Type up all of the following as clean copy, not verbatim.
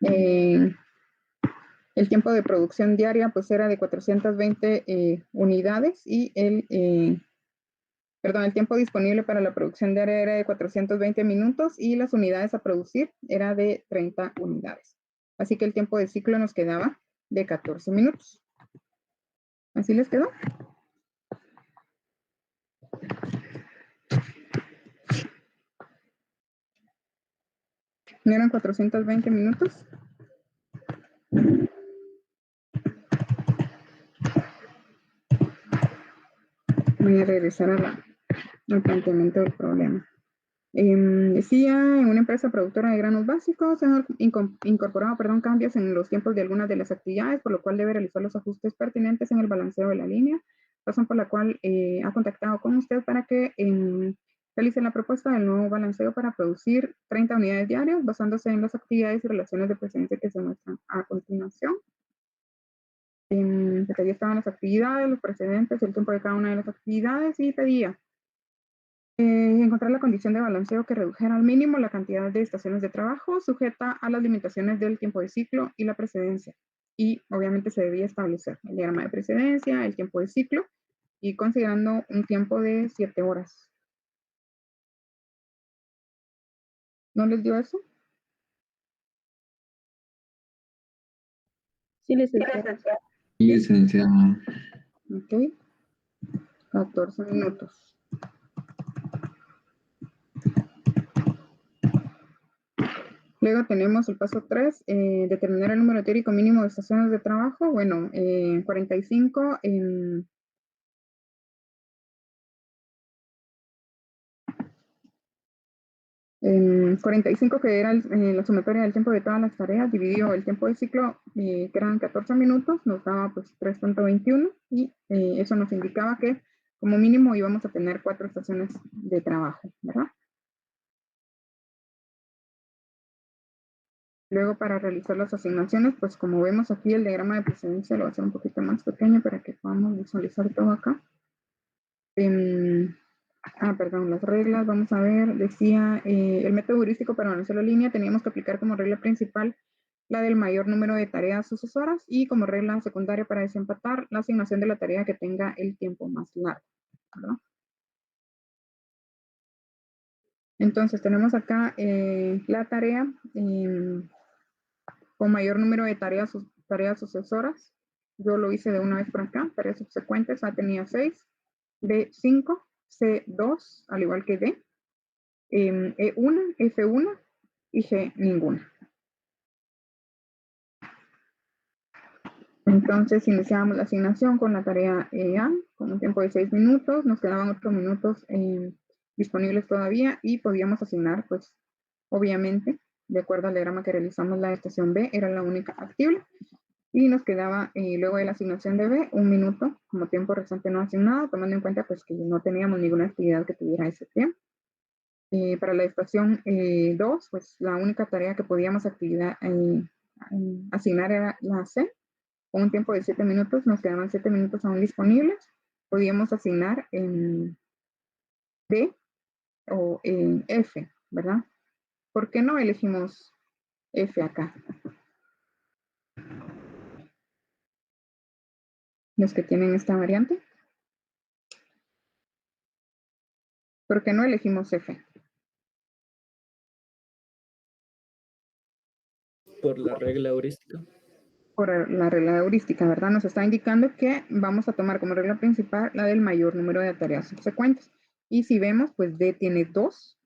El tiempo de producción diaria pues era de 420 unidades y el tiempo disponible para la producción diaria era de 420 minutos y las unidades a producir era de 30 unidades. Así que el tiempo de ciclo nos quedaba de 14 minutos. ¿Así les quedó? ¿No eran 420 minutos? Voy a regresar al planteamiento del problema. Decía, en una empresa productora de granos básicos, se han incorporado cambios en los tiempos de algunas de las actividades, por lo cual debe realizar los ajustes pertinentes en el balanceo de la línea, razón por la cual ha contactado con usted para que realice la propuesta del nuevo balanceo para producir 30 unidades diarias, basándose en las actividades y relaciones de precedencia que se muestran a continuación. Ahí estaban las actividades, los precedentes, el tiempo de cada una de las actividades y pedía encontrar la condición de balanceo que redujera al mínimo la cantidad de estaciones de trabajo sujeta a las limitaciones del tiempo de ciclo y la precedencia. Y obviamente se debía establecer el diagrama de precedencia, el tiempo de ciclo y considerando un tiempo de 7 horas. ¿No les dio eso? Sí, licenciada. Sí, licenciada. Ok. 14 minutos. Luego tenemos el paso 3, determinar el número teórico mínimo de estaciones de trabajo. Bueno, 45 en 45 que era la sumatoria del tiempo de todas las tareas, dividió el tiempo de ciclo, que eran 14 minutos, nos daba pues 3.21 y eso nos indicaba que como mínimo íbamos a tener 4 estaciones de trabajo, ¿verdad? Luego para realizar las asignaciones, pues como vemos aquí el diagrama de precedencia lo voy a hacer un poquito más pequeño para que podamos visualizar todo acá. Perdón, las reglas, vamos a ver, decía el método heurístico para analizar la línea, teníamos que aplicar como regla principal la del mayor número de tareas sucesoras y como regla secundaria para desempatar la asignación de la tarea que tenga el tiempo más largo, ¿verdad? Entonces tenemos acá la tarea con mayor número de tareas sucesoras. Yo lo hice de una vez por acá, tareas subsecuentes, A tenía 6, B 5, C 2, al igual que D, E1, F1 y G ninguna. Entonces iniciamos la asignación con la tarea A con un tiempo de 6 minutos, nos quedaban 8 minutos disponibles todavía y podíamos asignar, pues obviamente, de acuerdo al diagrama que realizamos, la estación B era la única actible y nos quedaba luego de la asignación de B 1 minuto como tiempo restante no asignado, tomando en cuenta pues que no teníamos ninguna actividad que tuviera ese tiempo. Para la estación 2, pues la única tarea que podíamos asignar era la C, con un tiempo de 7 minutos, nos quedaban 7 minutos aún disponibles. Podíamos asignar en D o en F, ¿verdad? ¿Por qué no elegimos F acá? Los que tienen esta variante. ¿Por qué no elegimos F? Por la regla heurística. Por la regla heurística, ¿verdad? Nos está indicando que vamos a tomar como regla principal la del mayor número de tareas subsecuentes. Y si vemos, pues D tiene 2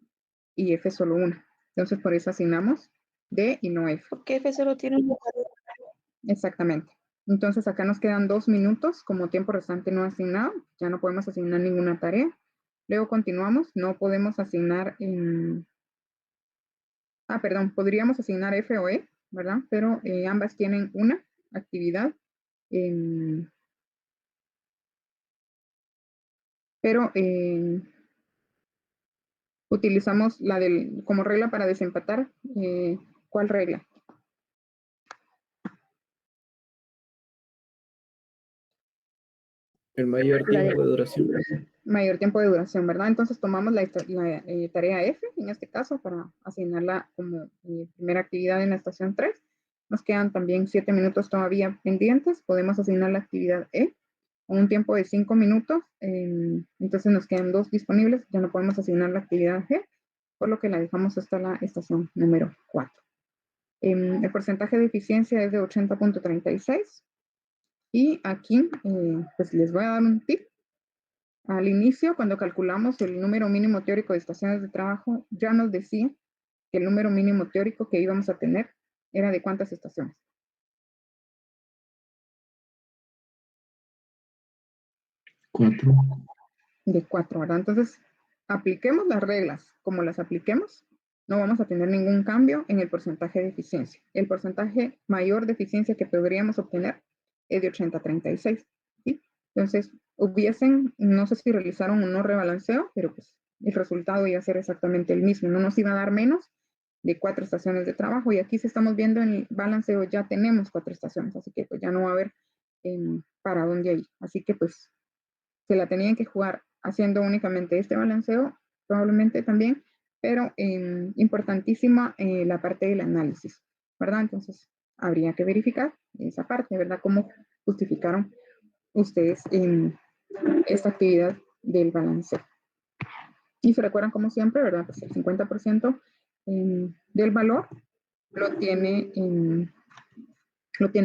y F solo 1. Entonces, por eso asignamos D y no F. Porque F solo tiene un lugar. Exactamente. Entonces, acá nos quedan 2 minutos como tiempo restante no asignado. Ya no podemos asignar ninguna tarea. Luego continuamos. No podemos asignar perdón, podríamos asignar F o E, ¿verdad? Pero ambas tienen una actividad. Pero utilizamos la como regla para desempatar. ¿Cuál regla? El mayor tiempo de duración. Mayor tiempo de duración, ¿verdad? Entonces tomamos la tarea F, en este caso, para asignarla como primera actividad en la estación 3. Nos quedan también 7 minutos todavía pendientes. Podemos asignar la actividad E con un tiempo de 5 minutos. Entonces nos quedan 2 disponibles. Ya no podemos asignar la actividad G, por lo que la dejamos hasta la estación número 4. El porcentaje de eficiencia es de 80.36. Y aquí, pues les voy a dar un tip. Al inicio, cuando calculamos el número mínimo teórico de estaciones de trabajo, ya nos decía que el número mínimo teórico que íbamos a tener era de ¿cuántas estaciones? 4. De 4, ¿verdad? Entonces, apliquemos las reglas como las apliquemos, no vamos a tener ningún cambio en el porcentaje de eficiencia. El porcentaje mayor de eficiencia que podríamos obtener es de 80-36, ¿sí? Entonces, no sé si realizaron un no rebalanceo, pero pues el resultado iba a ser exactamente el mismo, no nos iba a dar menos de 4 estaciones de trabajo, y aquí si estamos viendo en el balanceo ya tenemos 4 estaciones, así que pues ya no va a haber para dónde ir, así que pues se la tenían que jugar haciendo únicamente este balanceo, probablemente también, pero importantísima la parte del análisis, ¿verdad? Entonces, habría que verificar esa parte, ¿verdad? Cómo justificaron ustedes esta actividad del balanceo. Y se recuerdan, como siempre, ¿verdad? Pues el 50% del valor lo tiene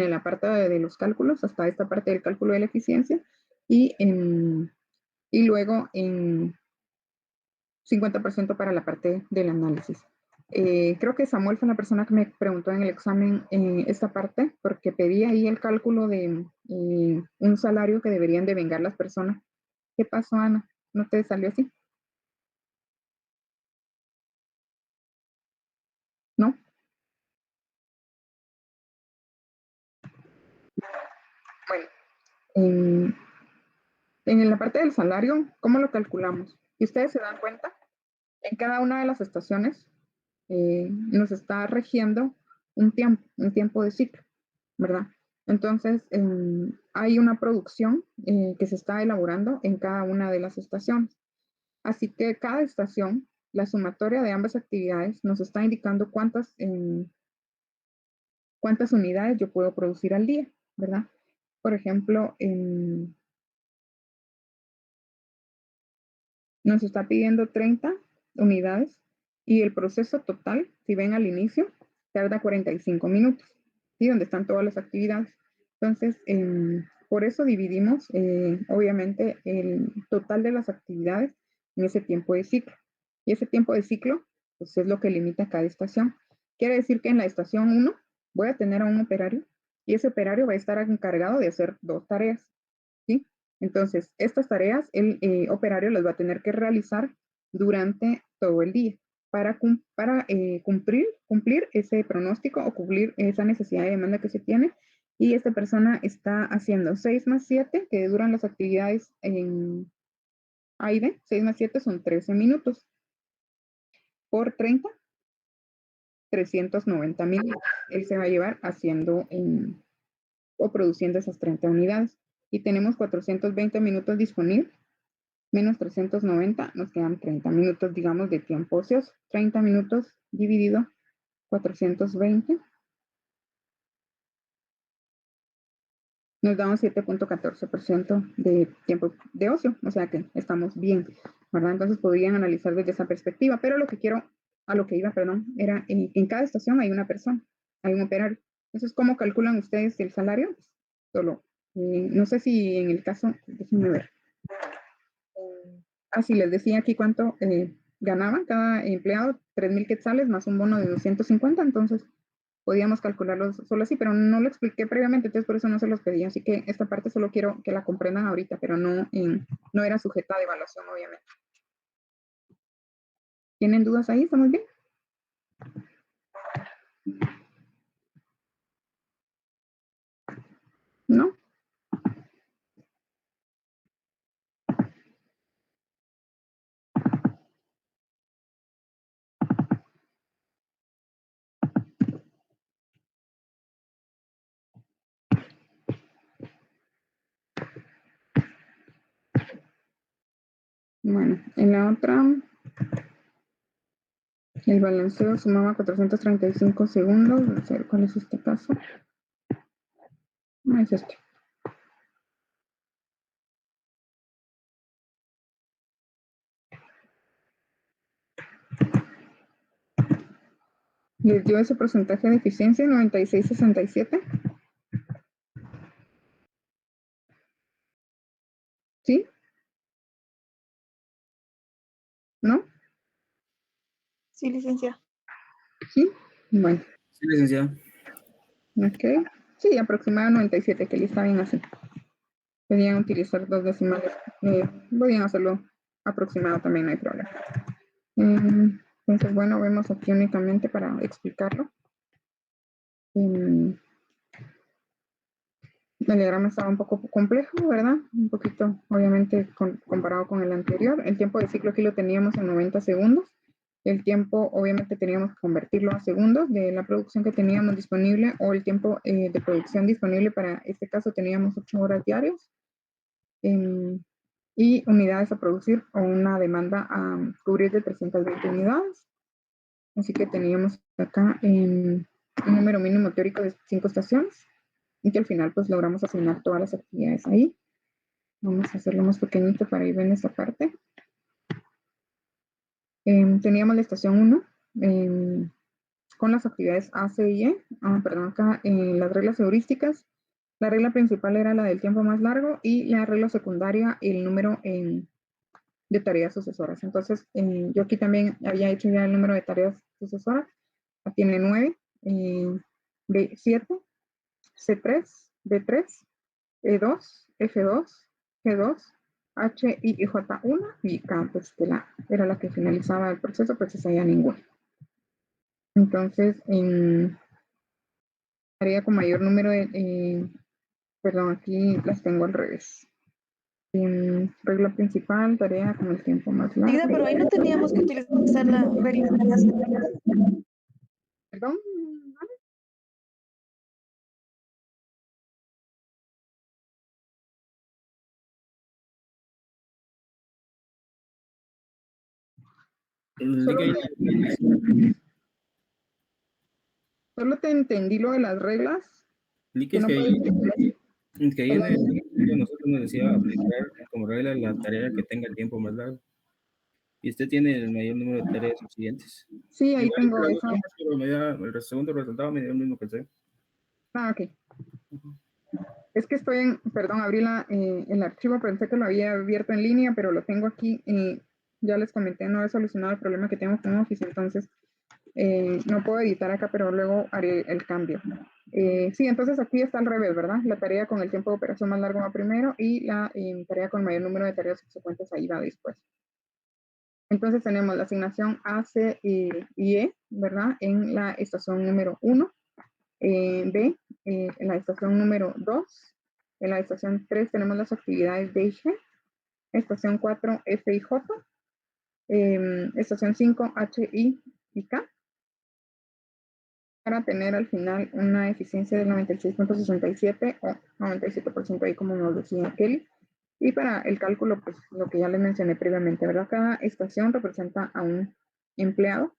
la parte de los cálculos, hasta esta parte del cálculo de la eficiencia, y luego en 50% para la parte del análisis. Creo que Samuel fue la persona que me preguntó en el examen esta parte, porque pedí ahí el cálculo de un salario que deberían de vengar las personas. ¿Qué pasó, Ana? ¿No te salió así? ¿No? Bueno, en la parte del salario, ¿cómo lo calculamos? Si ustedes se dan cuenta, en cada una de las estaciones nos está rigiendo un tiempo de ciclo, ¿verdad? Entonces, hay una producción que se está elaborando en cada una de las estaciones. Así que cada estación, la sumatoria de ambas actividades, nos está indicando cuántas unidades yo puedo producir al día, ¿verdad? Por ejemplo, nos está pidiendo 30 unidades y el proceso total, si ven al inicio, tarda 45 minutos, ¿sí? Donde están todas las actividades. Entonces, por eso dividimos, obviamente, el total de las actividades en ese tiempo de ciclo. Y ese tiempo de ciclo, pues es lo que limita cada estación. Quiere decir que en la estación 1 voy a tener a un operario y ese operario va a estar encargado de hacer 2 tareas, ¿sí? Entonces, estas tareas el operario las va a tener que realizar durante todo el día para cumplir ese pronóstico o cumplir esa necesidad de demanda que se tiene. Y esta persona está haciendo 6 más 7, que duran las actividades en AIDE. 6 más 7 son 13 minutos. Por 30, 390 minutos. Él se va a llevar haciendo o produciendo esas 30 unidades. Y tenemos 420 minutos disponibles, menos 390, nos quedan 30 minutos, digamos, de tiempo ocioso. 30 minutos dividido 420 nos da un 7.14% de tiempo de ocio, o sea que estamos bien, ¿verdad? Entonces podrían analizar desde esa perspectiva, pero a lo que iba, perdón, era en cada estación hay una persona, hay un operario. Entonces, ¿cómo calculan ustedes el salario? Solo, no sé si en el caso, déjenme ver. Así les decía aquí cuánto ganaba cada empleado, 3,000 quetzales más un bono de 250, entonces podíamos calcularlo solo así, pero no lo expliqué previamente, entonces por eso no se los pedí, así que esta parte solo quiero que la comprendan ahorita, pero no era sujeta de evaluación, obviamente. ¿Tienen dudas ahí? ¿Estamos bien? ¿No? Bueno, en la otra El balanceo sumaba 435 segundos. Vamos a ver cuál es este caso. Es este. Les dio ese porcentaje de eficiencia, 96,67. ¿Sí? ¿No? Sí, licenciada. ¿Sí? Bueno, Sí, licenciado. ok. Sí, aproximado 97, que le está bien así. Podían utilizar 2 decimales. Podían hacerlo aproximado también, no hay problema. Entonces, bueno, vemos aquí únicamente para explicarlo. El diagrama estaba un poco complejo, ¿verdad? Un poquito, obviamente, comparado con el anterior. El tiempo de ciclo aquí lo teníamos en 90 segundos. El tiempo, obviamente, teníamos que convertirlo a segundos de la producción que teníamos disponible, o el tiempo de producción disponible para este caso teníamos 8 horas diarias. Y unidades a producir o una demanda a cubrir de 320 unidades. Así que teníamos acá un número mínimo teórico de 5 estaciones y que al final pues logramos asignar todas las actividades ahí. Vamos a hacerlo más pequeñito para ir viendo esta parte. Teníamos la estación 1 con las actividades A, C y E. Perdón, acá las reglas heurísticas. La regla principal era la del tiempo más largo y la regla secundaria el número de tareas sucesoras. Entonces, yo aquí también había hecho ya el número de tareas sucesoras. Tiene 9, B7, C3, D3, E2, F2, G2, H, I y J1 y K, pues que era la que finalizaba el proceso, pues esa ya ninguna. Entonces, tarea con mayor número de, perdón, aquí las tengo al revés. Regla principal, tarea con el tiempo más largo. Diga, pero ahí no teníamos que utilizar la regla de tareas. Perdón, solo te entendí lo de las reglas. Que Es no que ahí, puedes, es que ahí en el libro nosotros nos decía aplicar como regla la tarea que tenga el tiempo más largo. Y usted tiene el mayor número de tareas suficientes. sí, ahí Igual tengo las dos eso. formas, pero el segundo resultado me dio el mismo que usted. Ok. Es que perdón, abrí el archivo, pensé que lo había abierto en línea, pero lo tengo aquí. Ya les comenté, no he solucionado el problema que tengo con Office, entonces no puedo editar acá, pero luego haré el cambio. Sí, entonces aquí está al revés, ¿verdad? La tarea con el tiempo de operación más largo va primero y la tarea con mayor número de tareas subsecuentes ahí va después. Entonces tenemos la asignación A, C y E, ¿verdad? En la estación número 1. B, en la estación número 2. En la estación 3 tenemos las actividades D y G. Estación 4, F y J. Estación 5, H, I y K. Para tener al final una eficiencia del 96,67 o 97% ahí como nos decía Kelly. Y para el cálculo, pues lo que ya les mencioné previamente, ¿verdad? Cada estación representa a un empleado,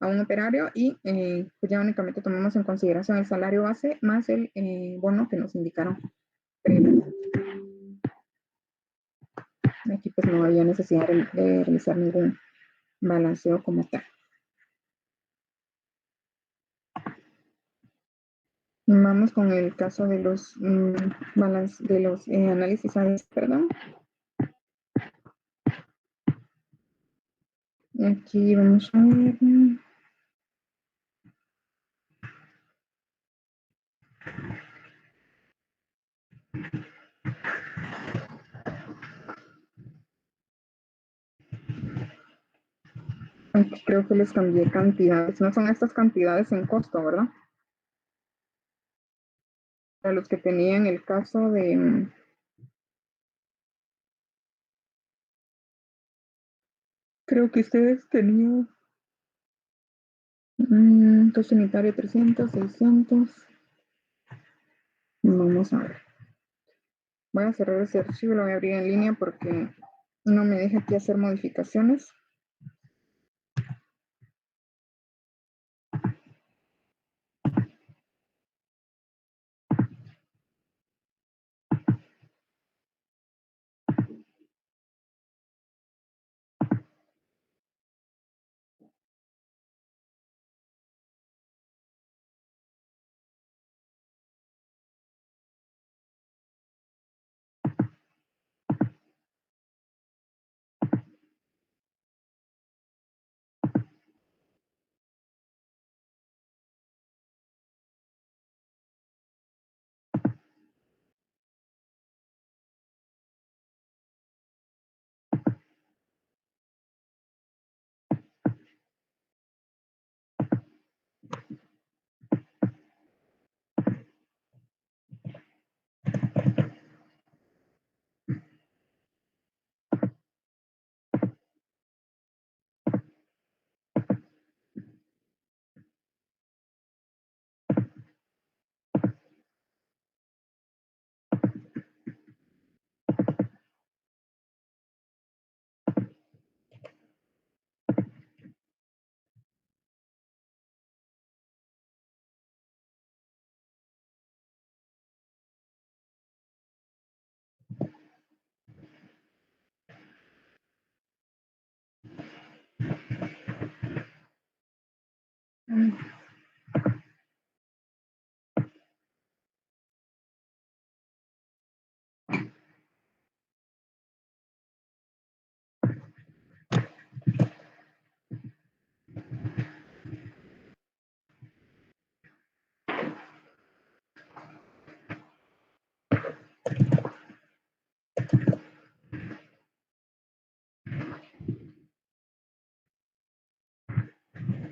a un operario y pues ya únicamente tomamos en consideración el salario base más el bono que nos indicaron previamente. Aquí pues no había necesidad de realizar ningún balanceo como tal. Vamos con el caso de los análisis ABS, perdón. Aquí vamos a ver. Aquí creo que les cambié cantidades. No son estas cantidades en costo, ¿verdad? Para los que tenían el caso de... Creo que ustedes tenían... Costo unitario 300, 600. Vamos a ver. Voy a cerrar ese archivo, lo voy a abrir en línea porque no me deja aquí hacer modificaciones.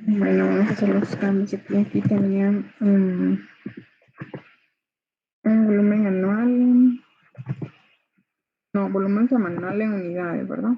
Bueno, vamos a hacer los cambios. Aquí tenía un volumen anual. No, volumen semanal en unidades, ¿verdad?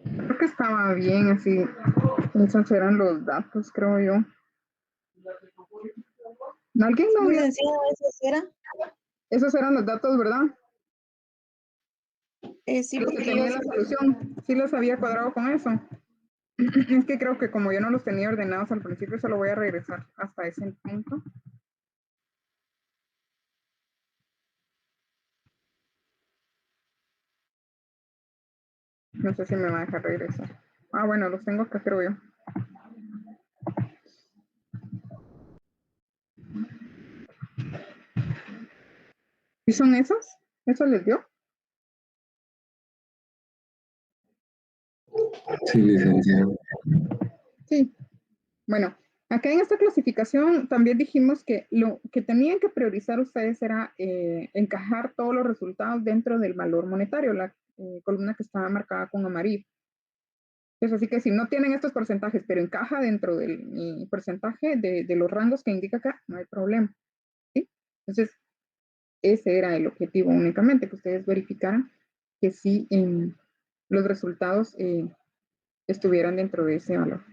Creo que estaba bien, así. Esos eran los datos, creo yo. ¿Alguien no Sí, vio? licenciada, ¿esa era? Esos eran los datos, ¿verdad? Sí, Los que porque tenía yo... la solución. Sí los había cuadrado con eso. Es que creo que como yo no los tenía ordenados al principio, solo voy a regresar hasta ese punto. No sé si me va a dejar regresar. Ah, bueno, los tengo acá, creo yo. ¿Y son esos? ¿Eso les dio? Sí, licenciado. Sí. Bueno, acá en esta clasificación también dijimos que lo que tenían que priorizar ustedes era encajar todos los resultados dentro del valor monetario, la columna que estaba marcada con amarillo. Entonces, así que si no tienen estos porcentajes, pero encaja dentro del porcentaje de los rangos que indica acá, no hay problema. ¿Sí? Entonces, ese era el objetivo únicamente, que ustedes verificaran que sí los resultados estuvieran dentro de ese valor.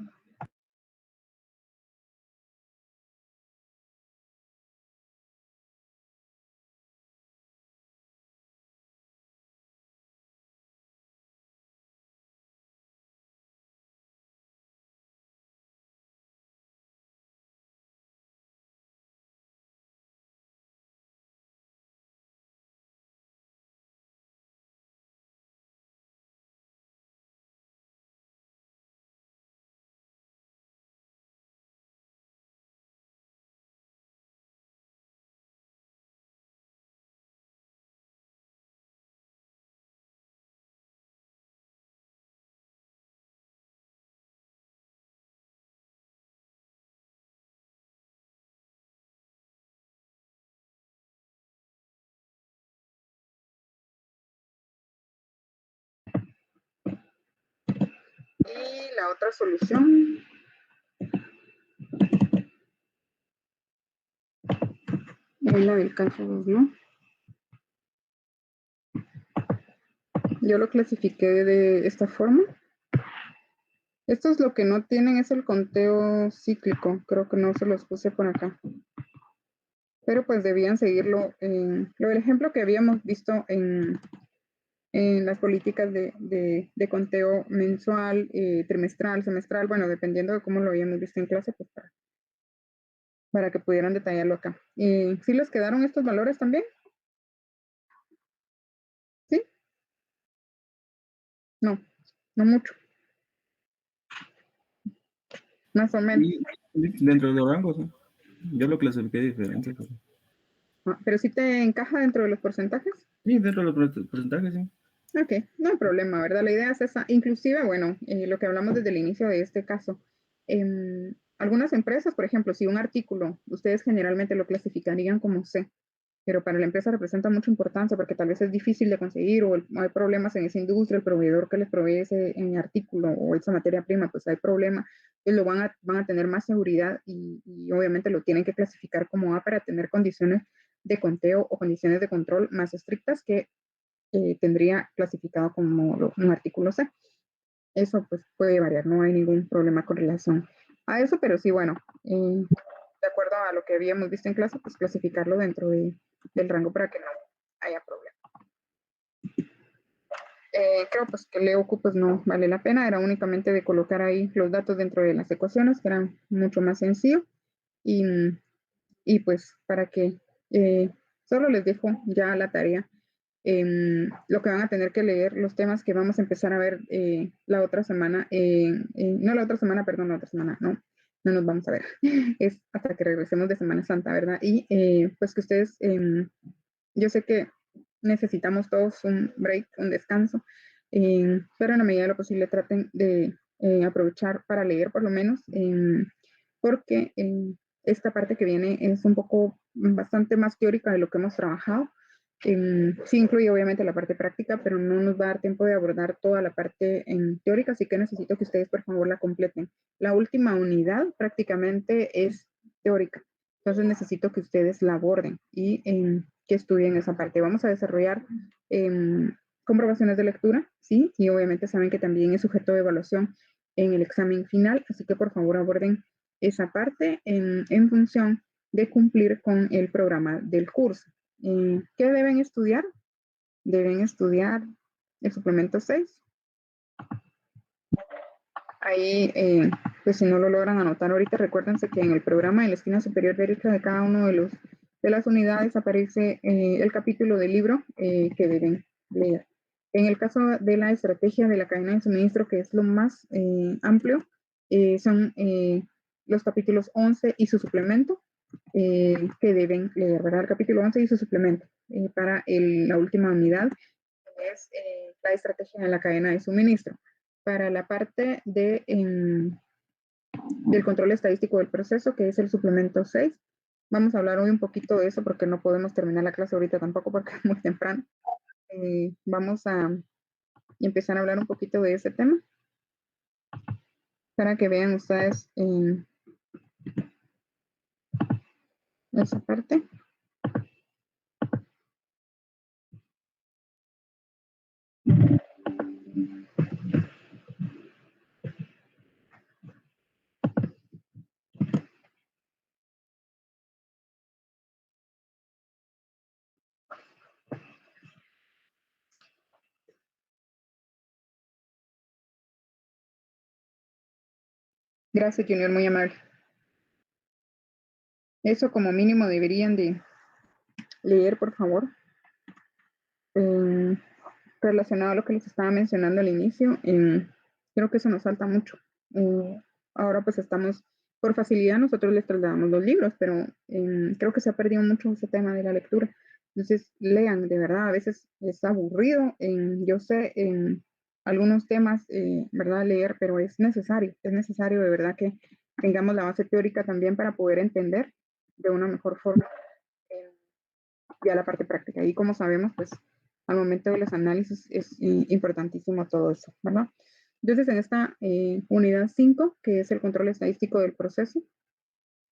Y la otra solución es la del caso 2, ¿no? Yo lo clasifiqué de esta forma. Esto es lo que no tienen, es el conteo cíclico. Creo que no se los puse por acá. Pero pues debían seguirlo. Lo del ejemplo que habíamos visto en las políticas de conteo mensual, trimestral, semestral, bueno, dependiendo de cómo lo habíamos visto en clase, pues para que pudieran detallarlo acá. ¿Sí les quedaron estos valores también? No, no mucho. Más o menos. Y dentro de los rangos, ¿no? Yo lo clasifiqué diferente. Pero sí te encaja dentro de los porcentajes. Sí, dentro de los porcentajes, sí. Ok, no hay problema, ¿verdad? La idea es esa. Inclusive, bueno, lo que hablamos desde el inicio de este caso, algunas empresas, por ejemplo, si un artículo, ustedes generalmente lo clasificarían como C, pero para la empresa representa mucha importancia porque tal vez es difícil de conseguir o hay problemas en esa industria, el proveedor que les provee ese artículo o esa materia prima, pues hay problema, pues lo van a tener más seguridad y obviamente lo tienen que clasificar como A para tener condiciones de conteo o condiciones de control más estrictas que tendría clasificado como un artículo C. Eso pues puede variar, no hay ningún problema con relación a eso, pero sí, bueno, de acuerdo a lo que habíamos visto en clase, pues clasificarlo dentro del rango para que no haya problema. Creo pues que Leuco pues no vale la pena, era únicamente de colocar ahí los datos dentro de las ecuaciones, que eran mucho más sencillo, y, y pues para que solo les dejo ya la tarea. Lo que van a tener que leer, los temas que vamos a empezar a ver la otra semana, no la otra semana, perdón, la otra semana, no nos vamos a ver, es hasta que regresemos de Semana Santa, ¿verdad? Y pues que ustedes, yo sé que necesitamos todos un break, un descanso, pero en la medida de lo posible traten de aprovechar para leer por lo menos, porque esta parte que viene es un poco bastante más teórica de lo que hemos trabajado. Sí incluye obviamente la parte práctica, pero no nos va a dar tiempo de abordar toda la parte teórica, así que necesito que ustedes por favor la completen. La última unidad prácticamente es teórica, entonces necesito que ustedes la aborden y que estudien esa parte. Vamos a desarrollar comprobaciones de lectura, ¿sí? Y obviamente saben que también es sujeto de evaluación en el examen final, así que por favor aborden esa parte en función de cumplir con el programa del curso. ¿Qué deben estudiar? Deben estudiar el suplemento 6. Ahí, pues si no lo logran anotar ahorita, recuérdense que en el programa en la esquina superior derecha de cada uno de las unidades aparece el capítulo del libro que deben leer. En el caso de la estrategia de la cadena de suministro, que es lo más amplio, son los capítulos 11 y su suplemento que deben leer, ¿verdad? El capítulo 11 y su suplemento para la última unidad, que es la estrategia de la cadena de suministro. Para la parte del control estadístico del proceso, que es el suplemento 6, vamos a hablar hoy un poquito de eso porque no podemos terminar la clase ahorita tampoco porque es muy temprano. Vamos a empezar a hablar un poquito de ese tema para que vean ustedes esa parte. Gracias, Junior, muy amable. Eso como mínimo deberían de leer, por favor. Relacionado a lo que les estaba mencionando al inicio, creo que eso nos falta mucho. Ahora pues estamos, por facilidad nosotros les trasladamos los libros, pero creo que se ha perdido mucho ese tema de la lectura. Entonces lean, de verdad, a veces es aburrido, yo sé, en algunos temas, ¿verdad? Leer, pero es necesario de verdad que tengamos la base teórica también para poder entender de una mejor forma ya la parte práctica. Y como sabemos, pues al momento de los análisis es importantísimo todo eso, ¿verdad? Entonces, en esta unidad 5, que es el control estadístico del proceso,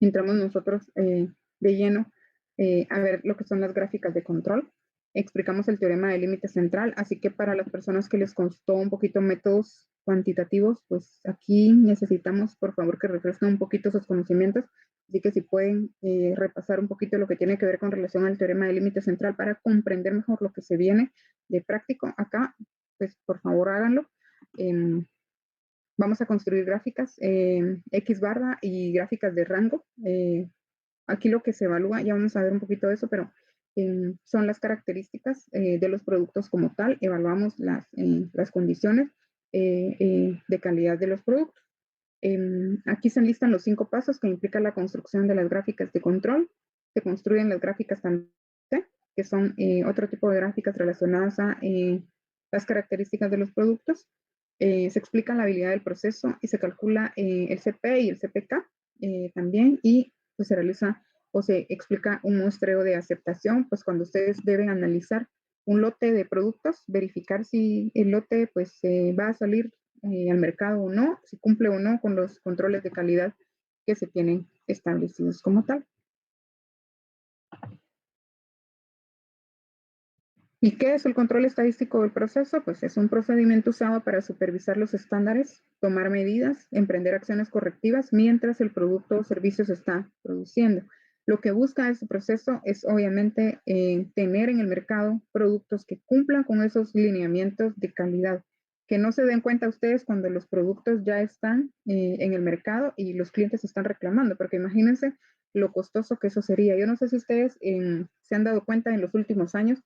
entramos nosotros de lleno a ver lo que son las gráficas de control. Explicamos el teorema del límite central, así que para las personas que les costó un poquito métodos cuantitativos, pues aquí necesitamos, por favor, que refresquen un poquito sus conocimientos. Así que si pueden repasar un poquito lo que tiene que ver con relación al teorema del límite central para comprender mejor lo que se viene de práctico acá, pues por favor háganlo. Vamos a construir gráficas X barra y gráficas de rango. Aquí lo que se evalúa, ya vamos a ver un poquito de eso, pero son las características de los productos como tal, evaluamos las condiciones de calidad de los productos. Aquí se enlistan los 5 pasos que implican la construcción de las gráficas de control. Se construyen las gráficas también, que son otro tipo de gráficas relacionadas a las características de los productos. Se explica la habilidad del proceso y se calcula el CP y el CPK también, y pues se realiza o se explica un muestreo de aceptación, pues cuando ustedes deben analizar un lote de productos, verificar si el lote pues va a salir al mercado o no, si cumple o no con los controles de calidad que se tienen establecidos como tal. ¿Y qué es el control estadístico del proceso? Pues es un procedimiento usado para supervisar los estándares, tomar medidas, emprender acciones correctivas mientras el producto o servicio se está produciendo. Lo que busca este proceso es obviamente tener en el mercado productos que cumplan con esos lineamientos de calidad, que no se den cuenta ustedes cuando los productos ya están en el mercado y los clientes están reclamando, porque imagínense lo costoso que eso sería. Yo no sé si ustedes se han dado cuenta en los últimos años.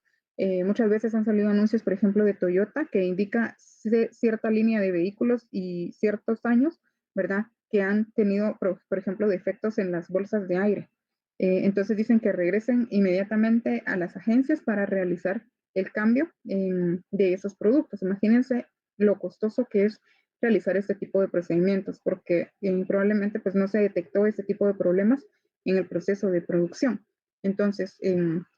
Muchas veces han salido anuncios, por ejemplo, de Toyota, que indica cierta línea de vehículos y ciertos años, ¿verdad? Que han tenido, por ejemplo, defectos en las bolsas de aire. Entonces dicen que regresen inmediatamente a las agencias para realizar el cambio de esos productos. Imagínense lo costoso que es realizar este tipo de procedimientos, porque probablemente pues no se detectó este tipo de problemas en el proceso de producción. Entonces,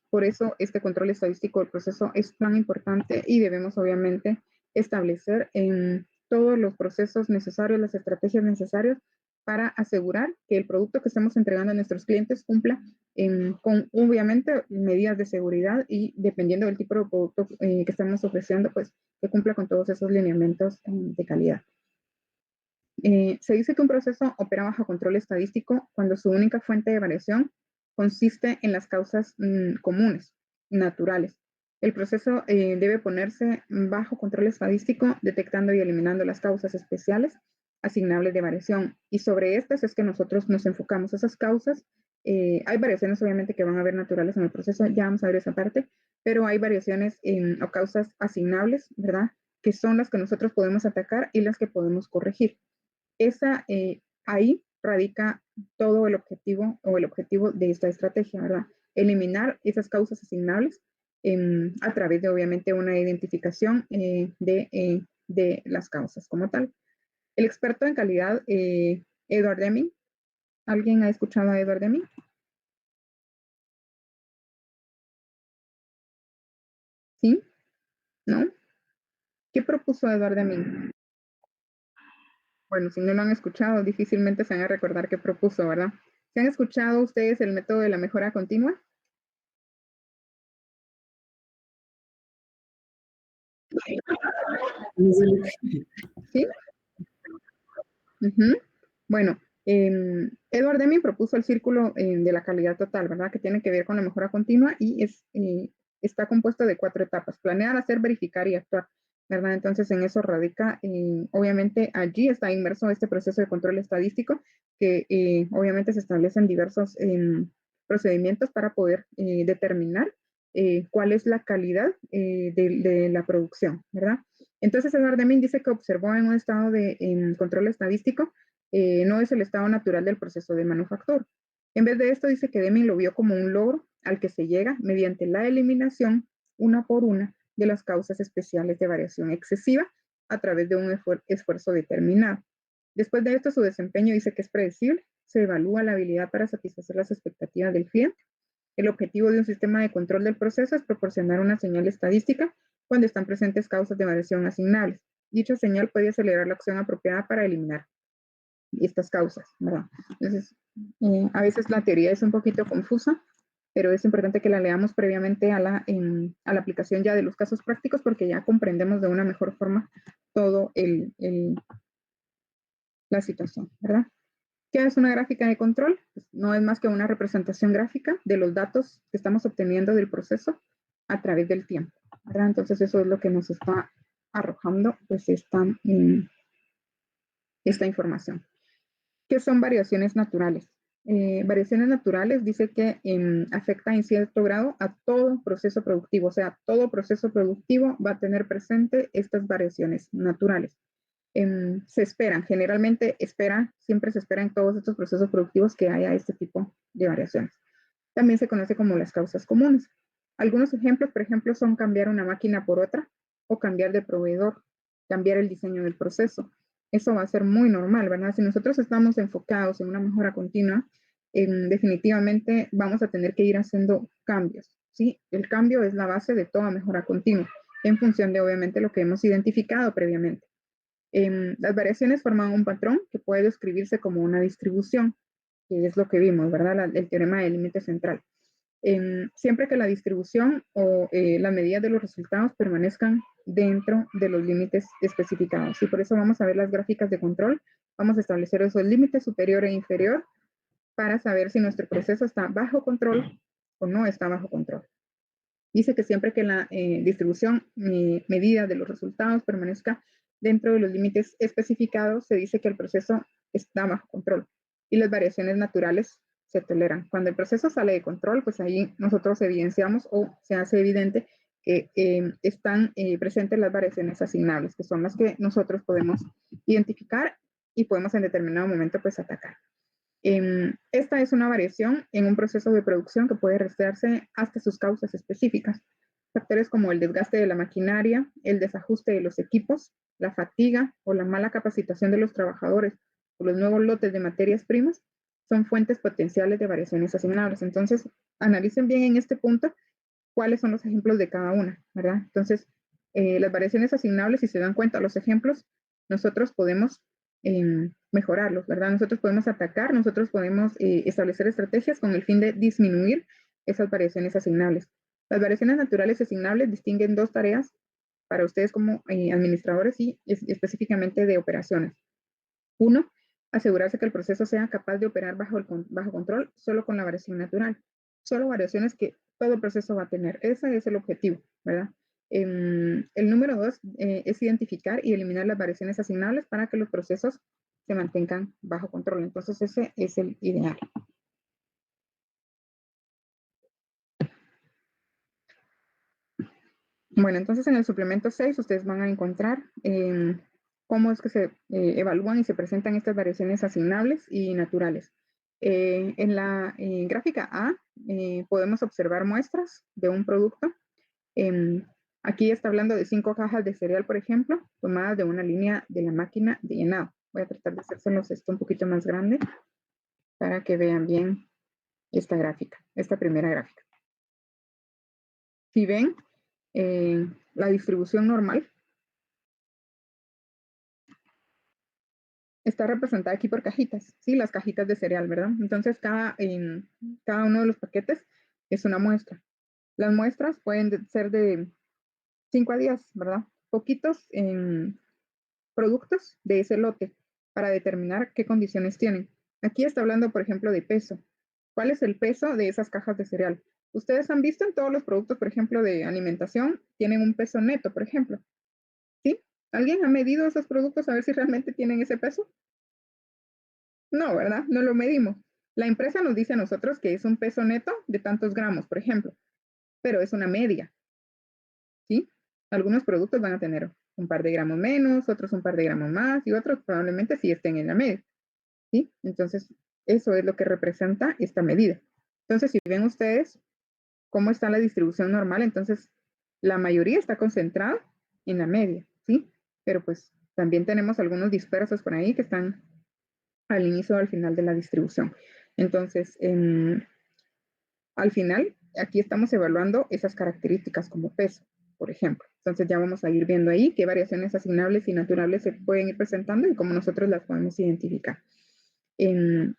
por eso este control estadístico del proceso es tan importante y debemos obviamente establecer en todos los procesos necesarios, las estrategias necesarias para asegurar que el producto que estamos entregando a nuestros clientes cumpla con obviamente medidas de seguridad y dependiendo del tipo de producto que estamos ofreciendo, pues que cumpla con todos esos lineamientos de calidad. Se dice que un proceso opera bajo control estadístico cuando su única fuente de variación consiste en las causas comunes, naturales. El proceso debe ponerse bajo control estadístico, detectando y eliminando las causas especiales asignables de variación. Y sobre estas es que nosotros nos enfocamos. Esas causas, hay variaciones obviamente que van a haber naturales en el proceso, ya vamos a ver esa parte, pero hay variaciones o causas asignables, ¿verdad? Que son las que nosotros podemos atacar y las que podemos corregir. Ahí radica todo el objetivo o el objetivo de esta estrategia, ¿verdad? Eliminar esas causas asignables a través de, obviamente, una identificación de las causas como tal. El experto en calidad, Edward Deming. ¿Alguien ha escuchado a Edward Deming? ¿Sí? ¿No? ¿Qué propuso Edward Deming? Bueno, si no lo han escuchado, difícilmente se van a recordar qué propuso, ¿verdad? ¿Se han escuchado ustedes el método de la mejora continua? ¿Sí? Uh-huh. Bueno, Edward Deming propuso el círculo de la calidad total, ¿verdad? Que tiene que ver con la mejora continua y está compuesto de 4 etapas: planear, hacer, verificar y actuar, ¿verdad? Entonces en eso radica, obviamente allí está inmerso este proceso de control estadístico que obviamente se establecen diversos procedimientos para poder determinar cuál es la calidad de la producción, ¿verdad? Entonces, Edward Deming dice que observó en un estado de control estadístico, no es el estado natural del proceso de manufactura. En vez de esto, dice que Deming lo vio como un logro al que se llega mediante la eliminación, una por una, de las causas especiales de variación excesiva a través de un esfuerzo determinado. Después de esto, su desempeño dice que es predecible, se evalúa la habilidad para satisfacer las expectativas del cliente. El objetivo de un sistema de control del proceso es proporcionar una señal estadística cuando están presentes causas de variación asignables. Dicha señal puede acelerar la acción apropiada para eliminar estas causas, ¿verdad? Entonces, a veces la teoría es un poquito confusa, pero es importante que la leamos previamente a la aplicación ya de los casos prácticos, porque ya comprendemos de una mejor forma todo la situación, ¿verdad? ¿Qué es una gráfica de control? Pues no es más que una representación gráfica de los datos que estamos obteniendo del proceso a través del tiempo, ¿verdad? Entonces eso es lo que nos está arrojando pues esta información. ¿Qué son variaciones naturales? variaciones naturales dice que afecta en cierto grado a todo proceso productivo, o sea, todo proceso productivo va a tener presente estas variaciones naturales. Se esperan, generalmente siempre se espera en todos estos procesos productivos que haya este tipo de variaciones. También se conoce como las causas comunes. Algunos ejemplos, por ejemplo, son cambiar una máquina por otra o cambiar de proveedor, cambiar el diseño del proceso. Eso va a ser muy normal, ¿verdad? Si nosotros estamos enfocados en una mejora continua, definitivamente vamos a tener que ir haciendo cambios, ¿sí? El cambio es la base de toda mejora continua, en función de, obviamente, lo que hemos identificado previamente. Las variaciones forman un patrón que puede describirse como una distribución, que es lo que vimos, ¿verdad? El teorema del límite central. Siempre que la distribución o las medidas de los resultados permanezcan dentro de los límites especificados. Y por eso vamos a ver las gráficas de control. Vamos a establecer esos límites superior e inferior para saber si nuestro proceso está bajo control o no está bajo control. Dice que siempre que la distribución medida de los resultados permanezca dentro de los límites especificados, se dice que el proceso está bajo control y las variaciones naturales se toleran. Cuando el proceso sale de control, pues ahí nosotros evidenciamos o se hace evidente que están presentes las variaciones asignables, que son las que nosotros podemos identificar y podemos en determinado momento pues atacar. Esta es una variación en un proceso de producción que puede rastrearse hasta sus causas específicas. Factores como el desgaste de la maquinaria, el desajuste de los equipos, la fatiga o la mala capacitación de los trabajadores o los nuevos lotes de materias primas son fuentes potenciales de variaciones asignables. Entonces, analicen bien en este punto cuáles son los ejemplos de cada una, ¿verdad? Entonces, las variaciones asignables, si se dan cuenta los ejemplos, nosotros podemos mejorarlos, ¿verdad? Nosotros podemos atacar, nosotros podemos establecer estrategias con el fin de disminuir esas variaciones asignables. Las variaciones naturales asignables distinguen dos tareas para ustedes como administradores y específicamente de operaciones. Uno, asegurarse que el proceso sea capaz de operar bajo control solo con la variación natural. Solo variaciones que todo el proceso va a tener. Ese es el objetivo, ¿verdad? El número 2 es identificar y eliminar las variaciones asignables para que los procesos se mantengan bajo control. Entonces, ese es el ideal. Bueno, entonces en el suplemento 6 ustedes van a encontrar cómo es que se evalúan y se presentan estas variaciones asignables y naturales. En la gráfica A podemos observar muestras de un producto. Aquí está hablando de 5 cajas de cereal, por ejemplo, tomadas de una línea de la máquina de llenado. Voy a tratar de hacérselos esto un poquito más grande para que vean bien esta gráfica, esta primera gráfica. Si ven la distribución normal, está representada aquí por cajitas, ¿sí? Las cajitas de cereal, ¿verdad? Entonces, cada uno de los paquetes es una muestra. Las muestras pueden ser de 5 a 10, ¿verdad? Poquitos productos de ese lote para determinar qué condiciones tienen. Aquí está hablando, por ejemplo, de peso. ¿Cuál es el peso de esas cajas de cereal? Ustedes han visto en todos los productos, por ejemplo, de alimentación, tienen un peso neto, por ejemplo. ¿Sí? ¿Alguien ha medido esos productos a ver si realmente tienen ese peso? No, ¿verdad? No lo medimos. La empresa nos dice a nosotros que es un peso neto de tantos gramos, por ejemplo, pero es una media, ¿sí? Algunos productos van a tener un par de gramos menos, otros un par de gramos más y otros probablemente sí estén en la media, ¿sí? Entonces, eso es lo que representa esta medida. Entonces, si ven ustedes cómo está la distribución normal, entonces la mayoría está concentrada en la media, ¿sí? Pero pues también tenemos algunos dispersos por ahí que están al inicio o al final de la distribución. Entonces, al final, aquí estamos evaluando esas características como peso, por ejemplo. Entonces ya vamos a ir viendo ahí qué variaciones asignables y naturales se pueden ir presentando y cómo nosotros las podemos identificar. En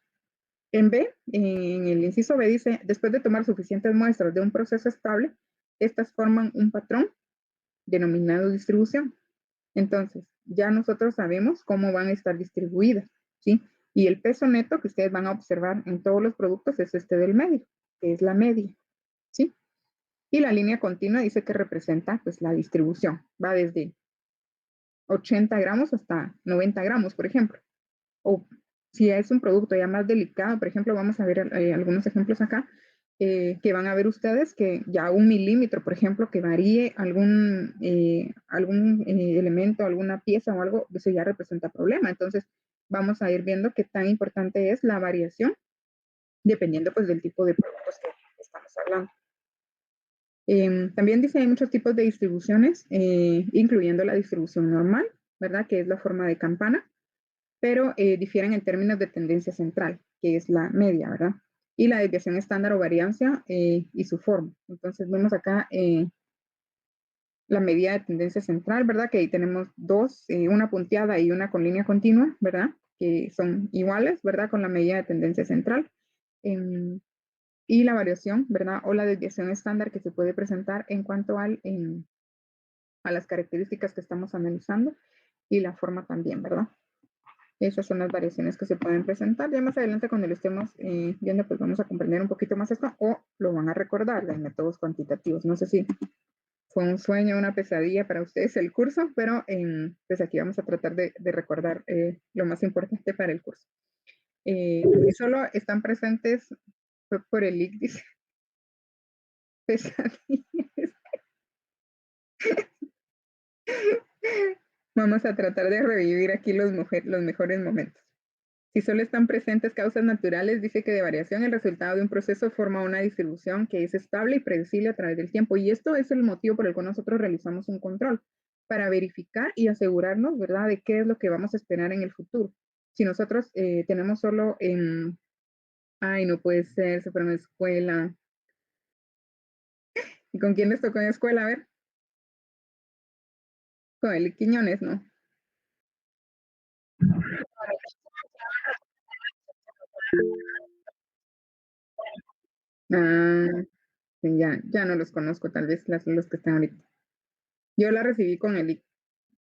B, en el inciso B dice, después de tomar suficientes muestras de un proceso estable, estas forman un patrón denominado distribución. Entonces, ya nosotros sabemos cómo van a estar distribuidas, ¿sí? Y el peso neto que ustedes van a observar en todos los productos es este del medio, que es la media, ¿sí? Y la línea continua dice que representa, pues, la distribución. Va desde 80 gramos hasta 90 gramos, por ejemplo. O si es un producto ya más delicado, por ejemplo, vamos a ver algunos ejemplos acá, que van a ver ustedes que ya 1 milímetro, por ejemplo, que varíe algún elemento, alguna pieza o algo, eso ya representa problema. Entonces, vamos a ir viendo qué tan importante es la variación, dependiendo pues del tipo de productos que estamos hablando. También dice hay muchos tipos de distribuciones, incluyendo la distribución normal, ¿verdad? Que es la forma de campana, pero difieren en términos de tendencia central, que es la media, ¿verdad? Y la desviación estándar o variancia y su forma. Entonces vemos acá la medida de tendencia central, ¿verdad? Que ahí tenemos dos, una punteada y una con línea continua, ¿verdad? Que son iguales, ¿verdad? Con la medida de tendencia central. Y la variación, ¿verdad? O la desviación estándar que se puede presentar en cuanto a las características que estamos analizando y la forma también, ¿verdad? Esas son las variaciones que se pueden presentar. Ya más adelante cuando lo estemos viendo, pues vamos a comprender un poquito más esto o lo van a recordar de métodos cuantitativos. No sé si fue un sueño o una pesadilla para ustedes el curso, pero pues aquí vamos a tratar de recordar lo más importante para el curso. Si solo están presentes por el link, dice pesadillas. Vamos a tratar de revivir aquí los mejores momentos. Si solo están presentes causas naturales, dice que de variación el resultado de un proceso forma una distribución que es estable y predecible a través del tiempo. Y esto es el motivo por el cual nosotros realizamos un control, para verificar y asegurarnos, ¿verdad?, de qué es lo que vamos a esperar en el futuro. Si nosotros tenemos solo ay, no puede ser, se fueron a escuela. ¿Y con quién les tocó en escuela? A ver. Con el Quiñones, ¿no? Ah, sí, ya no los conozco, tal vez los que están ahorita. Yo la recibí con el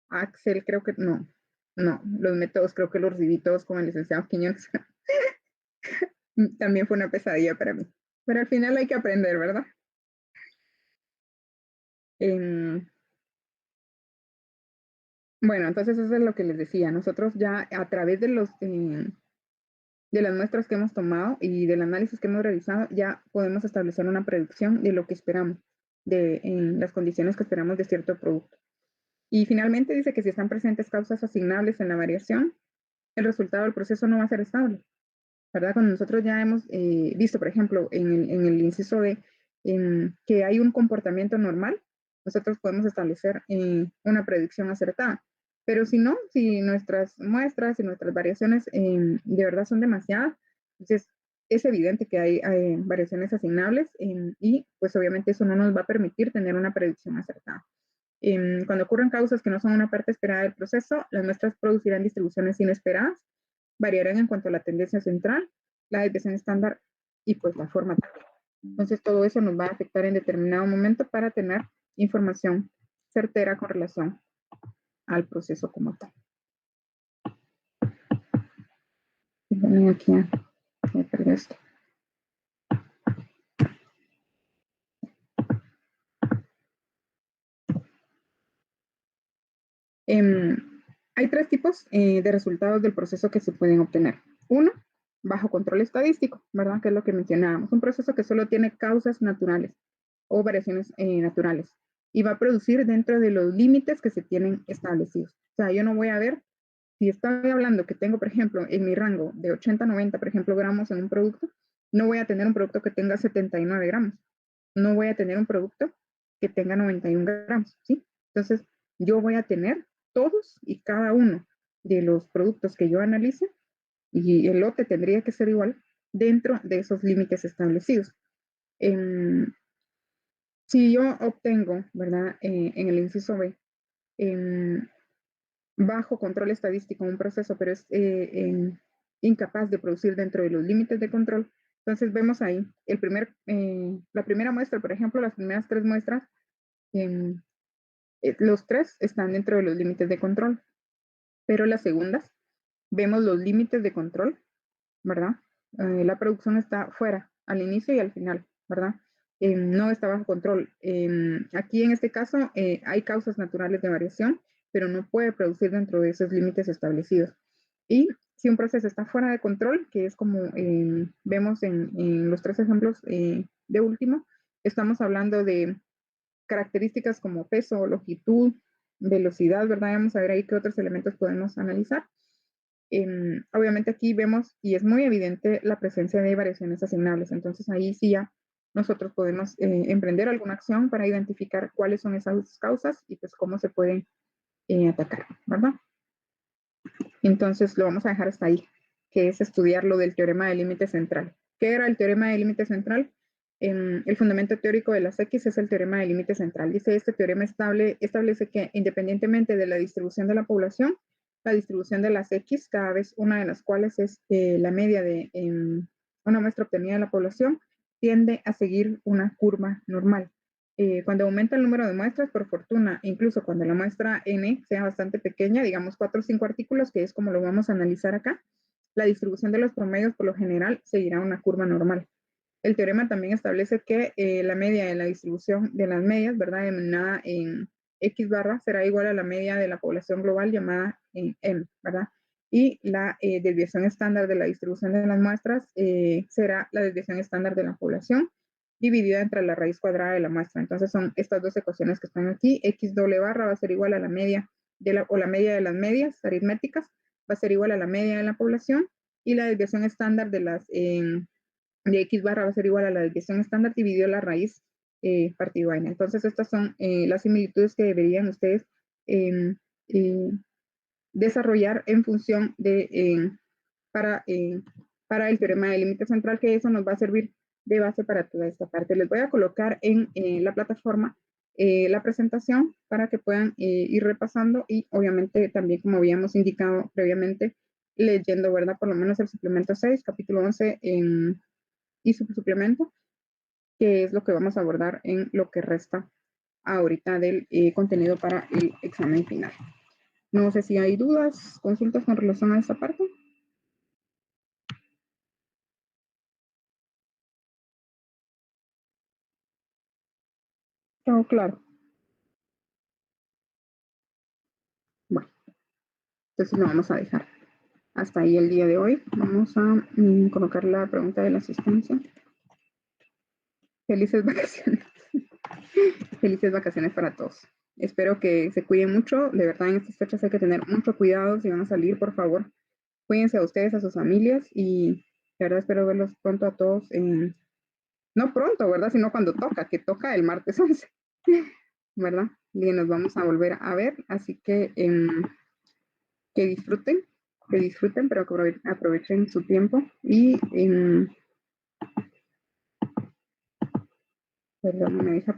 Axel, creo que no, los métodos creo que los recibí todos con el licenciado Quiñones. También fue una pesadilla para mí. Pero al final hay que aprender, ¿verdad? Bueno, entonces eso es lo que les decía. Nosotros ya a través de de las muestras que hemos tomado y del análisis que hemos realizado, ya podemos establecer una predicción de lo que esperamos, de las condiciones que esperamos de cierto producto. Y finalmente dice que si están presentes causas asignables en la variación, el resultado del proceso no va a ser estable, ¿verdad? Cuando nosotros ya hemos visto, por ejemplo, en el inciso de que hay un comportamiento normal, nosotros podemos establecer una predicción acertada. Pero si no, si nuestras muestras y nuestras variaciones de verdad son demasiadas, entonces es evidente que hay variaciones asignables y pues obviamente eso no nos va a permitir tener una predicción acertada. Cuando ocurren causas que no son una parte esperada del proceso, las muestras producirán distribuciones inesperadas, variarán en cuanto a la tendencia central, la desviación estándar y pues la forma también. Entonces todo eso nos va a afectar en determinado momento para tener información certera con relación al proceso como tal. Aquí me perdí esto. Hay tres tipos de resultados del proceso que se pueden obtener. Uno, bajo control estadístico, ¿verdad? Que es lo que mencionábamos. Un proceso que solo tiene causas naturales o variaciones naturales y va a producir dentro de los límites que se tienen establecidos. O sea, yo no voy a ver, si estoy hablando que tengo, por ejemplo, en mi rango de 80 a 90, por ejemplo, gramos en un producto, no voy a tener un producto que tenga 79 gramos. No voy a tener un producto que tenga 91 gramos, ¿sí? Entonces, yo voy a tener todos y cada uno de los productos que yo analice y el lote tendría que ser igual dentro de esos límites establecidos. Si yo obtengo, ¿verdad? En el inciso B, bajo control estadístico un proceso, pero es incapaz de producir dentro de los límites de control, entonces vemos ahí la primera muestra, por ejemplo, las primeras tres muestras, los tres están dentro de los límites de control, pero las segundas vemos los límites de control, ¿verdad? La producción está fuera, al inicio y al final, ¿verdad? No está bajo control. Aquí en este caso hay causas naturales de variación, pero no puede producir dentro de esos límites establecidos. Y si un proceso está fuera de control, que es como vemos en los 3 ejemplos de último, estamos hablando de características como peso, longitud, velocidad, ¿verdad? Vamos a ver ahí qué otros elementos podemos analizar. Obviamente aquí vemos y es muy evidente la presencia de variaciones asignables, entonces ahí sí ya nosotros podemos emprender alguna acción para identificar cuáles son esas causas y pues cómo se pueden atacar, ¿verdad? Entonces lo vamos a dejar hasta ahí, que es estudiar lo del teorema del límite central. ¿Qué era el teorema del límite central? El fundamento teórico de las X es el teorema del límite central. Dice este teorema establece que independientemente de la distribución de la población, la distribución de las X, cada vez una de las cuales es la media de una muestra obtenida de la población, tiende a seguir una curva normal. Cuando aumenta el número de muestras, por fortuna, incluso cuando la muestra N sea bastante pequeña, digamos 4 o 5 artículos, que es como lo vamos a analizar acá, la distribución de los promedios por lo general seguirá una curva normal. El teorema también establece que la media de la distribución de las medias, ¿verdad? Denominada en X barra, será igual a la media de la población global llamada en M, ¿verdad? Y la desviación estándar de la distribución de las muestras será la desviación estándar de la población dividida entre la raíz cuadrada de la muestra. Entonces son estas dos ecuaciones que están aquí. X doble barra va a ser igual a la media o la media de las medias aritméticas, va a ser igual a la media de la población, y la desviación estándar de X barra va a ser igual a la desviación estándar dividido la raíz partido n. Entonces estas son las similitudes que deberían ustedes desarrollar en función de para el teorema del límite central, que eso nos va a servir de base para toda esta parte. Les voy a colocar en la plataforma la presentación para que puedan ir repasando y obviamente también, como habíamos indicado previamente, leyendo, ¿verdad? Por lo menos el suplemento 6, capítulo 11 y su suplemento, que es lo que vamos a abordar en lo que resta ahorita del contenido para el examen final. No sé si hay dudas, consultas con relación a esta parte. Todo claro. Bueno, entonces lo vamos a dejar hasta ahí el día de hoy. Vamos a colocar la pregunta de la asistencia. Felices vacaciones. Felices vacaciones para todos. Espero que se cuiden mucho. De verdad, en estas fechas hay que tener mucho cuidado. Si van a salir, por favor, cuídense a ustedes, a sus familias. Y de verdad espero verlos pronto a todos. No pronto, ¿verdad? Sino cuando toca, que toca el martes 11. ¿Verdad? Y nos vamos a volver a ver. Así que disfruten, pero que aprovechen su tiempo. Y perdón, me deja